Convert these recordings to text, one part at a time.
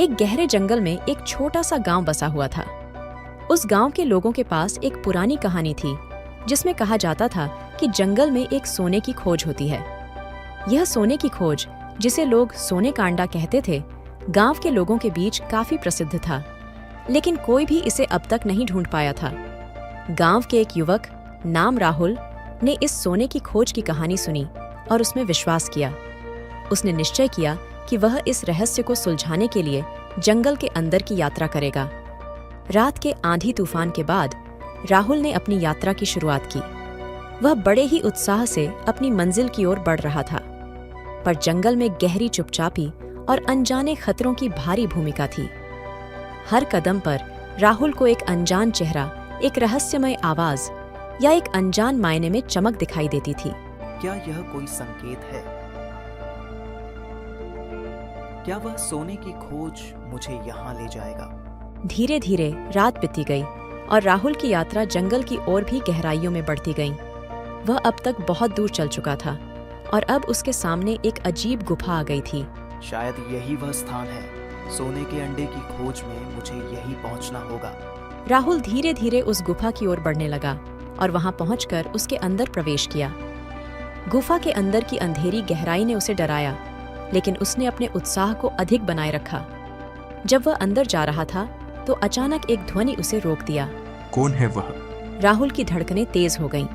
एक गहरे जंगल में एक छोटा सा गांव बसा हुआ था। उस गांव के लोगों के पास एक पुरानी कहानी थी जिसमें कहा जाता था कि जंगल में एक सोने की खोज होती है। यह सोने की खोज, जिसे लोग सोने का अंडा कहते थे, गांव के लोगों के बीच काफी प्रसिद्ध था, लेकिन कोई भी इसे अब तक नहीं ढूंढ पाया था। गांव के एक युवक नाम राहुल ने इस सोने की खोज की कहानी सुनी और उसमें विश्वास किया। उसने निश्चय किया कि वह इस रहस्य को सुलझाने के लिए जंगल के अंदर की यात्रा करेगा। रात के आंधी तूफान के बाद राहुल ने अपनी यात्रा की शुरुआत की। वह बड़े ही उत्साह से अपनी मंजिल की ओर बढ़ रहा था, पर जंगल में गहरी चुपचापी और अनजाने खतरों की भारी भूमिका थी। हर कदम पर राहुल को एक अनजान चेहरा, एक रहस्यमय आवाज या एक अनजान मायने में चमक दिखाई देती थी। क्या यह कोई संकेत है? क्या वह सोने की खोज मुझे यहाँ ले जाएगा? धीरे धीरे रात बीती गई और राहुल की यात्रा जंगल की ओर भी गहराइयों में बढ़ती गई। वह अब तक बहुत दूर चल चुका था और अब उसके सामने एक अजीब गुफा आ गई थी। शायद यही वह स्थान है। सोने के अंडे की खोज में मुझे यही पहुंचना होगा। राहुल धीरे धीरे उस गुफा की ओर बढ़ने लगा और वहां पहुंचकर उसके अंदर प्रवेश किया। गुफा के अंदर की अंधेरी गहराई ने उसे डराया, लेकिन उसने अपने उत्साह को अधिक बनाए रखा। जब वह अंदर जा रहा था तो अचानक एक ध्वनि उसे रोक दिया। कौन है वह? राहुल की धड़कनें तेज हो गईं।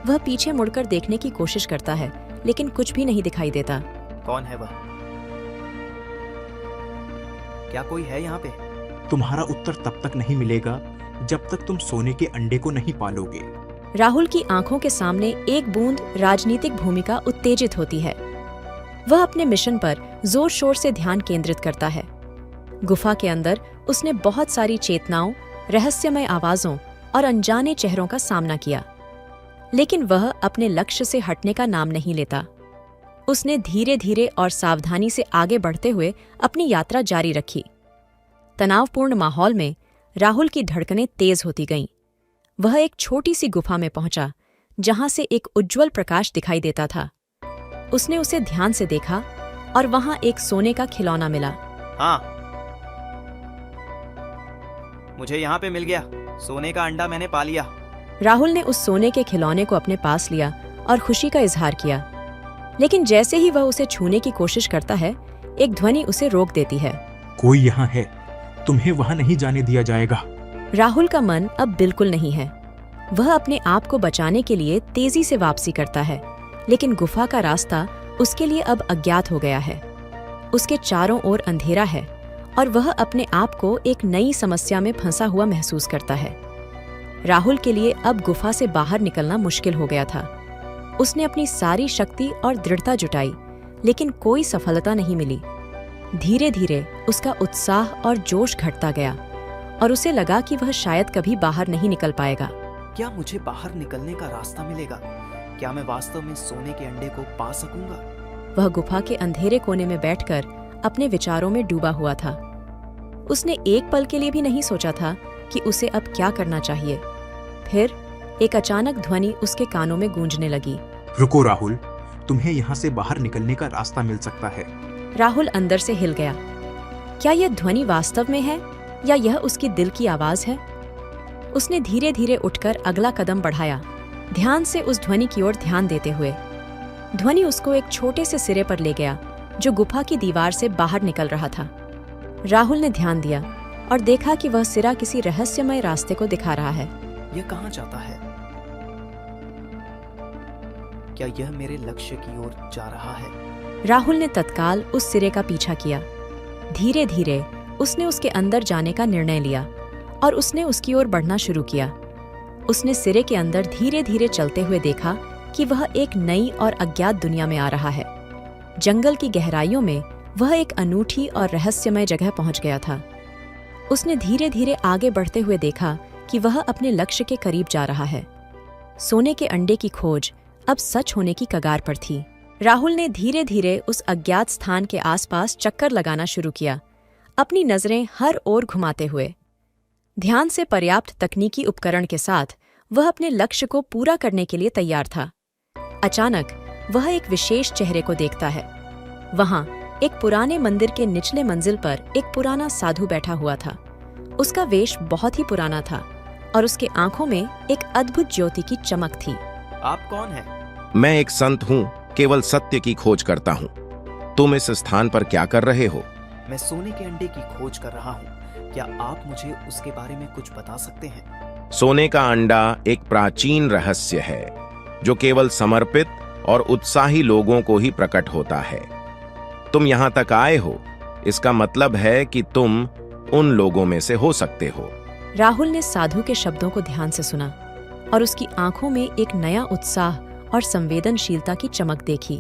वह पीछे मुड़कर देखने की कोशिश करता है, लेकिन कुछ भी नहीं दिखाई देता। कौन है वह? क्या कोई है यहाँ पे? तुम्हारा उत्तर तब तक नहीं मिलेगा जब तक तुम सोने के अंडे को नहीं पालोगे। राहुल की आंखों के सामने एक बूंद राजनीतिक भूमिका उत्तेजित होती है। वह अपने मिशन पर जोर शोर से ध्यान केंद्रित करता है। गुफा के अंदर उसने बहुत सारी चेतनाओं, रहस्यमय आवाजों और अनजाने चेहरों का सामना किया, लेकिन वह अपने लक्ष्य से हटने का नाम नहीं लेता। उसने धीरे धीरे और सावधानी से आगे बढ़ते हुए अपनी यात्रा जारी रखी। तनावपूर्ण माहौल में राहुल की धड़कनें तेज होती गईं। वह एक छोटी सी गुफा में पहुंचा, जहां से एक उज्ज्वल प्रकाश दिखाई देता था। उसने उसे ध्यान से देखा और वहां एक सोने का खिलौना मिला। हाँ, मुझे यहाँ पे मिल गया। सोने का अंडा मैंने पा लिया। राहुल ने उस सोने के खिलौने को अपने पास लिया और खुशी का इजहार किया, लेकिन जैसे ही वह उसे छूने की कोशिश करता है, एक ध्वनि उसे रोक देती है। कोई यहाँ है, तुम्हें वहाँ नहीं जाने दिया जाएगा। राहुल का मन अब बिल्कुल नहीं है। वह अपने आप को बचाने के लिए तेजी से वापसी करता है, लेकिन गुफा का रास्ता उसके लिए अब अज्ञात हो गया है। उसके चारों ओर अंधेरा है और वह अपने आप को एक नई समस्या में फंसा हुआ महसूस करता है। राहुल के लिए अब गुफा से बाहर निकलना मुश्किल हो गया था। उसने अपनी सारी शक्ति और दृढ़ता जुटाई, लेकिन कोई सफलता नहीं मिली। धीरे धीरे उसका उत्साह और जोश घटता गया और उसे लगा कि वह शायद कभी बाहर नहीं निकल पाएगा। क्या मुझे बाहर निकलने का रास्ता मिलेगा? क्या मैं वास्तव में सोने के अंडे को पा सकूंगा? वह गुफा के अंधेरे कोने में बैठकर अपने विचारों में डूबा हुआ था। उसने एक पल के लिए भी नहीं सोचा था कि उसे अब क्या करना चाहिए। फिर एक अचानक ध्वनि उसके कानों में गूंजने लगी। रुको राहुल, तुम्हें यहाँ से बाहर निकलने का रास्ता मिल सकता है। राहुल अंदर से हिल गया। क्या यह ध्वनि वास्तव में है या यह उसकी दिल की आवाज है? उसने धीरे धीरे उठकर अगला कदम बढ़ाया, ध्यान से उस ध्वनि की ओर ध्यान देते हुए। ध्वनि उसको एक छोटे से सिरे पर ले गया जो गुफा की दीवार से बाहर निकल रहा था। राहुल ने ध्यान दिया और देखा कि वह सिरा किसी रहस्यमय रास्ते को दिखा रहा है। यह कहाँ जाता है? क्या यह मेरे लक्ष्य की ओर जा रहा है? राहुल ने तत्काल उस सिरे का पीछा किया। धीरे धीरे उसने उसके अंदर जाने का निर्णय लिया और उसने उसकी ओर बढ़ना शुरू किया। उसने सिरे के अंदर धीरे धीरे चलते हुए देखा कि वह एक नई और अज्ञात दुनिया में आ रहा है। जंगल की गहराइयों में वह एक अनूठी और रहस्यमय जगह पहुंच गया था। उसने धीरे धीरे आगे बढ़ते हुए देखा कि वह अपने लक्ष्य के करीब जा रहा है। सोने के अंडे की खोज अब सच होने की कगार पर थी। राहुल ने धीरे धीरे उस अज्ञात स्थान के आसपास चक्कर लगाना शुरू किया, अपनी नजरें हर ओर घुमाते हुए। ध्यान से पर्याप्त तकनीकी उपकरण के साथ वह अपने लक्ष्य को पूरा करने के लिए तैयार था। अचानक वह एक विशेष चेहरे को देखता है। वहां एक पुराने मंदिर के निचले मंजिल पर एक पुराना साधु बैठा हुआ था। उसका वेश बहुत ही पुराना था और उसके आंखों में एक अद्भुत ज्योति की चमक थी। आप कौन हैं? मैं एक संत हूँ, केवल सत्य की खोज करता हूँ। तुम इस स्थान पर क्या कर रहे हो? मैं सोने के अंडे की खोज कर रहा हूँ। क्या आप मुझे उसके बारे में कुछ बता सकते हैं? सोने का अंडा एक प्राचीन रहस्य है जो केवल समर्पित और उत्साही लोगों को ही प्रकट होता है। तुम यहाँ तक आए हो, इसका मतलब है कि तुम उन लोगों में से हो सकते हो। राहुल ने साधु के शब्दों को ध्यान से सुना और उसकी आंखों में एक नया उत्साह और संवेदनशीलता की चमक देखी।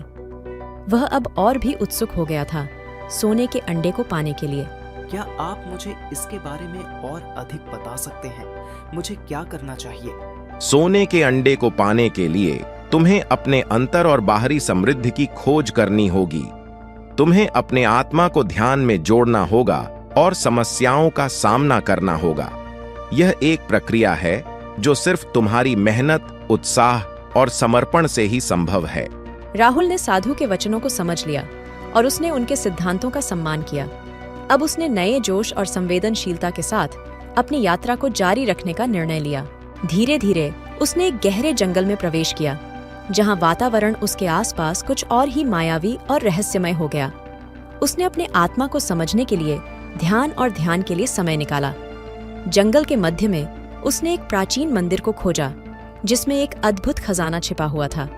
वह अब और भी उत्सुक हो गया था सोने के अंडे को पाने के लिए। क्या आप मुझे इसके बारे में और अधिक बता सकते हैं? मुझे क्या करना चाहिए? सोने के अंडे को पाने के लिए तुम्हें अपने अंतर और बाहरी समृद्धि की खोज करनी होगी। तुम्हें अपने आत्मा को ध्यान में जोड़ना होगा और समस्याओं का सामना करना होगा। यह एक प्रक्रिया है जो सिर्फ तुम्हारी मेहनत, उत्साह और समर्पण से ही संभव है। राहुल ने साधु के वचनों को समझ लिया और उसने उनके सिद्धांतों का सम्मान किया। अब उसने नए जोश और संवेदनशीलता के साथ अपनी यात्रा को जारी रखने का निर्णय लिया। धीरे धीरे उसने एक गहरे जंगल में प्रवेश किया, जहां वातावरण उसके आसपास कुछ और ही मायावी और रहस्यमय हो गया। उसने अपने आत्मा को समझने के लिए ध्यान के लिए समय निकाला। जंगल के मध्य में उसने एक प्राचीन मंदिर को खोजा, जिसमें एक अद्भुत खजाना छिपा हुआ था।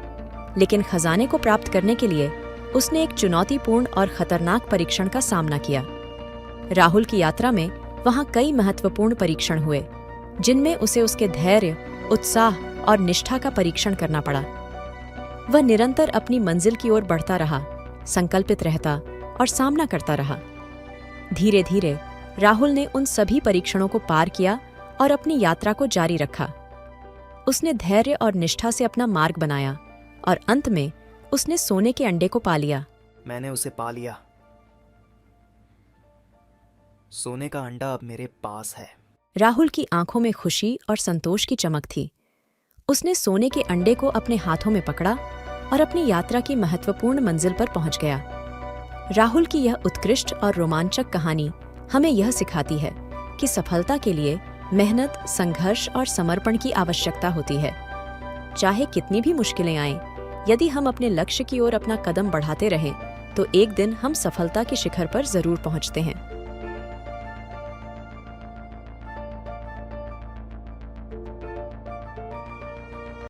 लेकिन खजाने को प्राप्त करने के लिए उसने एक चुनौतीपूर्ण और खतरनाक परीक्षण का सामना किया। राहुल की यात्रा में वहां कई महत्वपूर्ण परीक्षण हुए, जिनमें उसे उसके धैर्य, उत्साह और निष्ठा का परीक्षण करना पड़ा। वह निरंतर अपनी मंजिल की ओर बढ़ता रहा, संकल्पित रहता और सामना करता रहा। धीरे धीरे राहुल ने उन सभी परीक्षणों को पार किया और अपनी यात्रा को जारी रखा। उसने धैर्य और निष्ठा से अपना मार्ग बनाया और अंत में उसने सोने के अंडे को पा लिया। मैंने उसे पा लिया। सोने का अंडा अब मेरे पास है। राहुल की आंखों में खुशी और संतोष की चमक थी। उसने सोने के अंडे को अपने हाथों में पकड़ा और अपनी यात्रा की महत्वपूर्ण मंजिल पर पहुंच गया। राहुल की यह उत्कृष्ट और रोमांचक कहानी हमें यह सिखाती है कि सफलता के लिए मेहनत, संघर्ष और समर्पण की आवश्यकता होती है। चाहे कितनी भी मुश्किलें आएं, यदि हम अपने लक्ष्य की ओर अपना कदम बढ़ाते रहें, तो एक दिन हम सफलता के शिखर पर जरूर पहुंचते हैं।